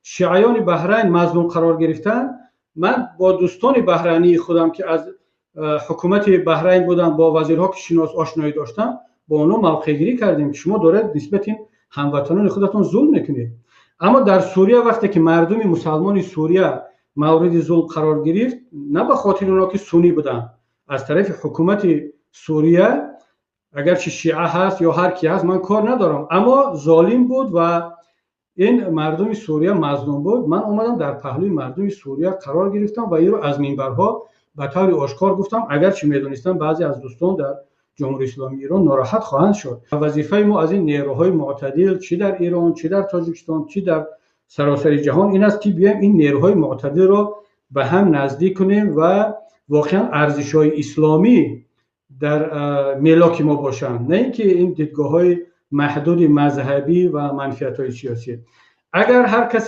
شیعیان بحرین مظلوم قرار گرفتن، من با دوستان بحرینی خودم که از حکومت بحرین بودن، با وزیرها که شناس آشنایی داشتم، با اونها موقع گیری کردیم که شما دارید نسبت هموطنان خودتون ظلم میکنید. اما در سوریه وقتی که مردم مسلمان سوریه مورد ظلم قرار گرفت، نه به خاطر اونها که سنی بودن، از طرف حکومت سوریه، اگرچه شیعه هست یا هر کی هست من کار ندارم، اما ظالم بود و این مردم سوریه مظلوم بود. من اومدم در پهلوی مردم سوریه قرار گرفتم و این رو از منبرها به طور آشکار گفتم، اگرچه میدونستم بعضی از دوستان در جمهوری اسلامی ایران ناراحت خواهند شد. وظیفه ما از این نیروهای معتدل، چی در ایران، چی در تاجیکستان، چی در سراسر جهان، این است که بیایم این نیروهای معتدل را به هم نزدیک کنیم و واقعا ارزش‌های اسلامی در ملاک ما باشند، نه اینکه این دیدگاه‌های محدود مذهبی و منفعت‌های سیاسی. اگر هر کسی